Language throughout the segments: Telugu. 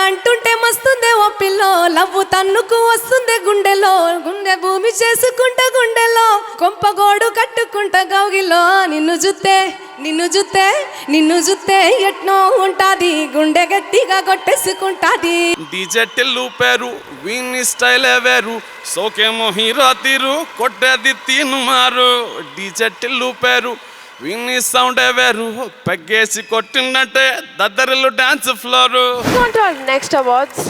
అంటుంటే మస్తుందే ఓ పిల్లో లవ్వు తన్నుకు వస్తుందే గుండెలో గుండె భూమి చేసుకుంటా గుండెలో కొంపగోడు కట్టుకుంటా గౌగిలో నిన్ను జుత్తే ఎట్నో ఉంటాది గుండె గట్టిగా కొట్టేసుకుంటాది. డిజెటిల్లు పేరు వీని స్టైల్ వేరు సోకేమో హీరో తీరు కొట్టేది తీను మారు. డిజెటిల్లు పేరు వీని సౌండ్ వేరు పెగ్గేసి కొట్టినట్టే దద్దరిల్లు dance floor. Next awards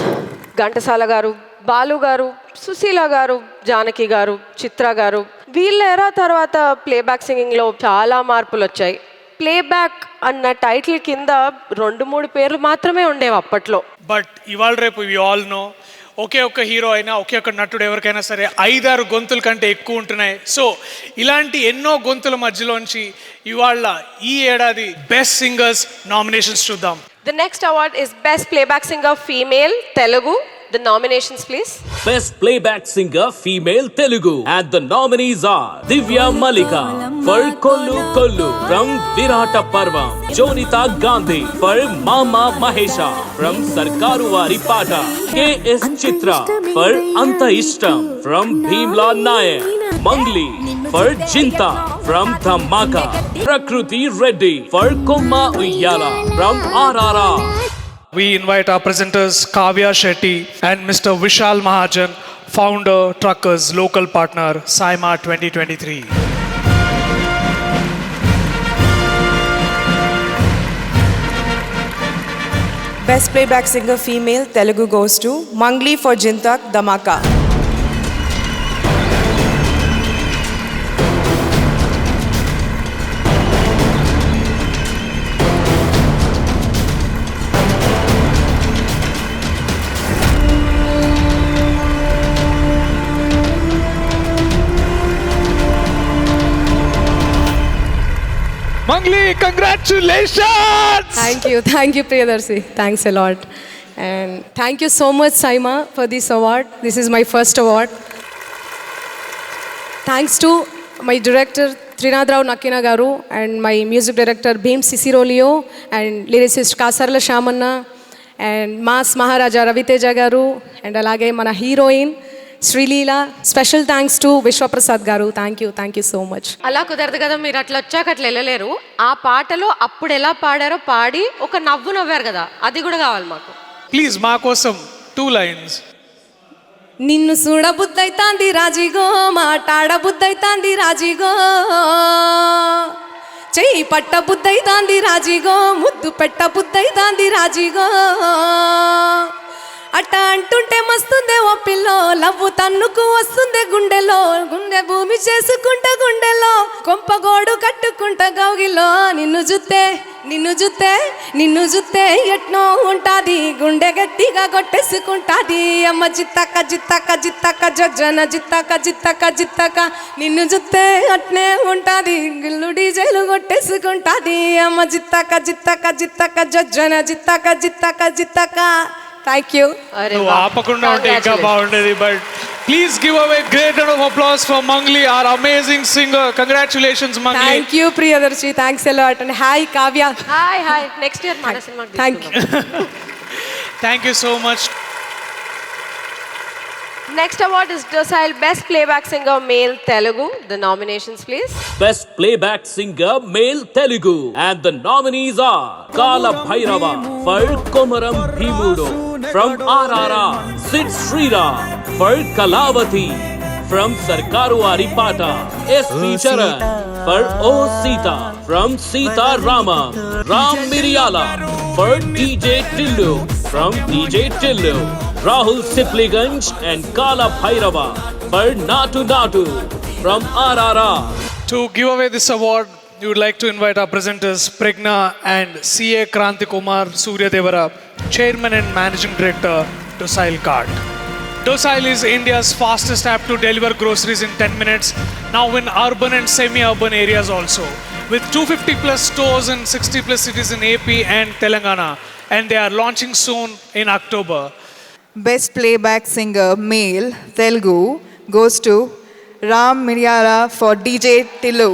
Ghantasala garu, Balu గారు, సుశీల గారు, జానకి గారు, చిత్ర గారు. వీళ్ళ ఎరా తర్వాత ప్లేబ్యాక్ సింగింగ్లో చాలా మార్పులు వచ్చాయి. ప్లేబ్యాక్ అన్న టైటిల్ కింద 2-3 పేర్లు మాత్రమే ఉండేవి అప్పట్లో. బట్ ఇవాళ రేపు వి ఆల్ నో ఒకే ఒక్క హీరో అయినా ఒకే ఒక్క నటుడు ఎవరికైనా సరే 5-6 గొంతుల కంటే ఎక్కువ ఉంటున్నాయి. సో ఇలాంటి ఎన్నో గొంతుల మధ్యలోంచి ఇవాళ ఈ ఏడాది బెస్ట్ సింగర్స్ నామినేషన్స్ చూద్దాం. The next award is Best Playback Singer Female Telugu. The nominations please. Best Playback Singer Female Telugu and the nominees are Divya Malika for Kollu Kollu from Virata Parvam, Jonita Gandhi for Mama Mahesha from Sarkaru Vari Pata, K.S. Chitra for Anta Ishtam from Bhimla Nayak, Mangli for Jinta from Dhammaka, Prakruti Reddy for Komma Uyyala from RRR. We invite our presenters Kavya Shetty and Mr. Vishal Mahajan, founder, Truckers, local partner, SIMA 2023. Best Playback Singer Female Telugu goes to Mangli for Jintak Dhamaka. Mangli, congratulations! Thank you Priyadarshi. Thanks a lot. And thank you so much SIMA for this award. This is my first award. Thanks to my director Trinadrau Nakina Garu and my music director Bhim Sisirolio and lyricist Kasarla Shamanna and Mas Maharaja Raviteja Garu and alage mana heroine Sreeleela. Special thanks to Vishwaprasad garu. Thank you so much. అలా కుదరదు కదా, మీరు అట్లా వచ్చాక అట్లా వెళ్ళలేరు. ఆ పాటలో అప్పుడు ఎలా పాడారో పాడి ఒక నవ్వు నవ్వారు కదా, అది కూడా కావాలి మాకు. ప్లీజ్ మా కోసం 2 lines. నిన్ను చూడబుద్దైతాంది రాజీగో మాట్లాడబుద్దైతాంది రాజీగో చెయ్యి పట్ట బుద్దైతాంది రాజీగో ముద్దు పెట్ట బుద్దైతాంది రాజీగో అట్ట అంటుంటే మస్తుందే ఓ పిల్లో లవ్వు తన్నుకు వస్తుందే గుండెలో గుండె భూమి చేసుకుంటా గుండెలో కొంపగోడు కట్టుకుంటా గౌగిలో నిన్ను జుత్తే ఎట్నో ఉంటాది గుండె గట్టిగా కొట్టేసుకుంటాది. అమ్మ జిత్తక జిత్తక నిన్ను జుత్తే అట్నే ఉంటాది గిల్లు డీజేలు కొట్టేసుకుంటాది. అమ్మ జిత్తక జొజ్జన జిత్తక. Thank you. నువ్వు ఆపకుండా ఉంటే ఇంకా బాగుండేది. But please give away great round of applause for Mangli, our amazing singer. Congratulations Mangli. Thank you Priyadarshi. Thanks a lot. And hi Kavya. Hi. Next year మన సినిమాకి Thank you. Thank you so much. Next award is Docile Best Playback Singer Male Telugu. The nominations please. Best Playback Singer Male Telugu and the nominees are Kala Bhairava for Komaram Bhimudu from RRR, Sid Sriram for Kalavati from Sarkaru Aripata, S.P. Charan for O Sita from Sita Rama, Ram Miryala for DJ Tillu from DJ Tillu, Rahul Sipliganj and Kala Bhairava for Natu Natu from RRR. To give away this award, we would like to invite our presenters Pregna and C.A. Kranti Kumar Suryadevara, Chairman and Managing Director, Docile Cart. Docile is India's fastest app to deliver groceries in 10 minutes, now in urban and semi-urban areas also. With 250 plus stores in 60 plus cities in AP and Telangana, and they are launching soon in October. Best Playback Singer Male Telugu goes to Ram Miryala for DJ Tillu.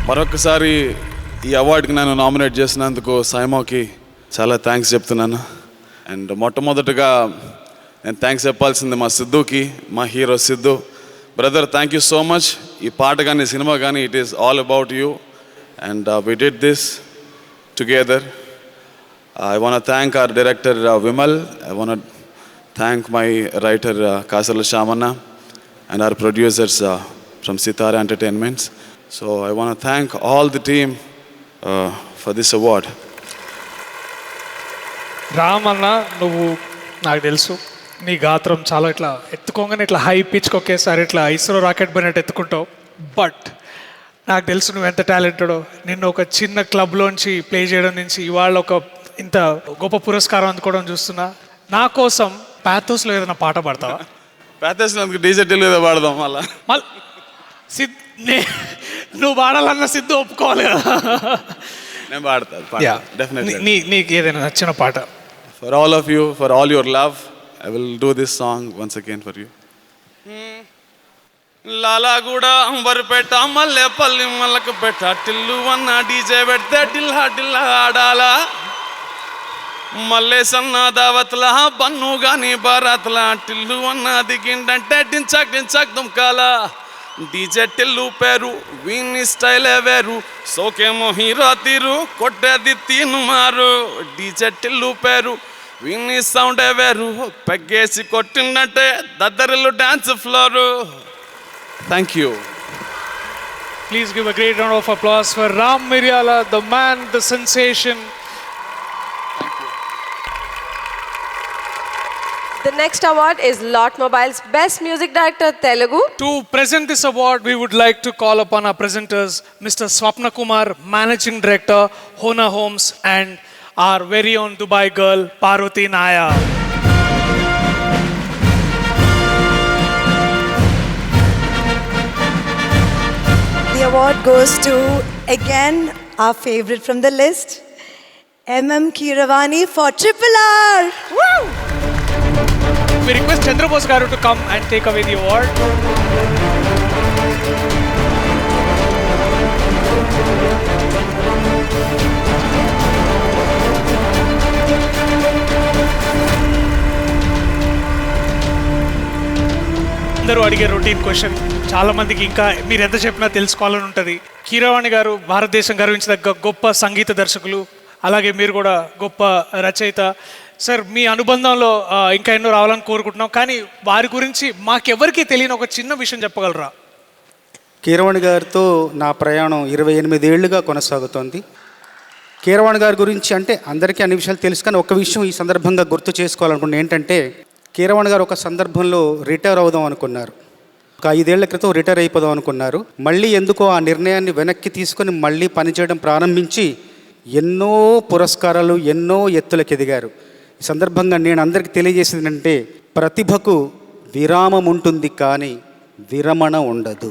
మరొకసారి ఈ అవార్డుకి నన్ను నామినేట్ చేసినందుకు సైమోకి చాలా థ్యాంక్స్ చెప్తున్నాను. అండ్ మొట్టమొదటగా నేను థ్యాంక్స్ చెప్పాల్సింది మా సిద్ధుకి, మా hero Siddhu. Brother, thank you so much. ఈ పాట కానీ సినిమా కానీ it is all about you and we did this together. I want to thank our director Vimal. I want to thank my writer Kasarla Shamanna and our producers from Sitara Entertainments. So I want to thank all the team for this award. Ram అన్న, నువ్వు నాకు తెలుసు నీ గాత్రం చాలా ఇట్లా ఎత్తుకోగానే ఇట్లా హై పిచ్కి ఒకేసారి ఇట్లా ఇస్రో రాకెట్ పోయినట్టు ఎత్తుకుంటావు. బట్ నాకు తెలుసు నువ్వు ఎంత టాలెంటెడో. నిన్ను ఒక చిన్న క్లబ్లోంచి ప్లే చేయడం నుంచి ఇవాళ ఒక ఇంత గొప్ప పురస్కారం అందుకోవడం చూస్తున్నా. నా కోసం ప్యాథోస్లో ఏదైనా పాట పాడతావా? ప్యాథోస్లో డీజెటిల్ ఏదో పాడదాం మళ్ళా. నువ్వు పాడాలన్న సిద్ధు ఒప్పుకోవాలి కదా. నేను పాడతాను డెఫినెట్లీ. నీకు ఏదైనా నచ్చిన పాట? For all of you, for all your love, I will do this song once again for you. Lalaguda Amberpet Mallepally మల్లకపేట Tillu అన్న డీజే పెడితే టిల్లా టిల్లా ఆడాలా. మల్లేసన్న దావత్లా బన్ను గాని బారాత్లా టిల్లు అన్న దిగిండంటే డించాక్ డించాక్ దుమ్కాల. డీజే టిల్లు పేరు వీని స్టైలే వేరు సోకేమో హీరో తీరు కొట్టేది తీను మారు. డీజే టిల్లు పేరు వీని సౌండే వేరు పెగ్గేసి కొట్టిందంటే దద్దరిల్లు dance floor. Thank you. Please give a great round of applause for Ram Miryala, the man, the sensation. The next award is Lot Mobile's Best Music Director Telugu. To present this award, we would like to call upon our presenters, Mr. Swapna Kumar, Managing Director, Hona Homes, and our very own Dubai girl, Parvati Naya. The award goes to, again, our favorite from the list, M.M. Keeravani for Triple R. Woo! We request Chandra Bose garu to come and take away the award. అందరూ అడిగే రొటీన్ క్వశ్చన్, చాలా మందికి ఇంకా మీరు ఎంత చెప్పినా తెలుసుకోవాలని ఉంటుంది. కీరవాణి గారు భారతదేశం గర్వించదగ్గ గొప్ప సంగీత దర్శకులు, అలాగే మీరు కూడా గొప్ప రచయిత. సార్, మీ అనుబంధంలో ఇంకా ఎన్నో రావాలని కోరుకుంటున్నాం, కానీ వారి గురించి మాకెవరికి తెలియని ఒక చిన్న విషయం చెప్పగలరా? కీరవాణి గారితో నా ప్రయాణం 28 ఏళ్లుగా కొనసాగుతోంది. కీరవాణి గారి గురించి అంటే అందరికీ అన్ని విషయాలు తెలుసు, కానీ ఒక విషయం ఈ సందర్భంగా గుర్తు చేసుకోవాలనుకున్నాను. ఏంటంటే కీరవాణి గారు ఒక సందర్భంలో రిటైర్ అవుదాం అనుకున్నారు. ఒక 5 ఏళ్ల క్రితం రిటైర్ అయిపోదాం అనుకున్నారు. మళ్ళీ ఎందుకో ఆ నిర్ణయాన్ని వెనక్కి తీసుకొని మళ్ళీ పనిచేయడం ప్రారంభించి ఎన్నో పురస్కారాలు, ఎన్నో ఎత్తులకు ఎదిగారు. ఈ సందర్భంగా నేను అందరికీ తెలియజేసేది అంటే ప్రతిభకు విరామం ఉంటుంది కానీ విరమణ ఉండదు.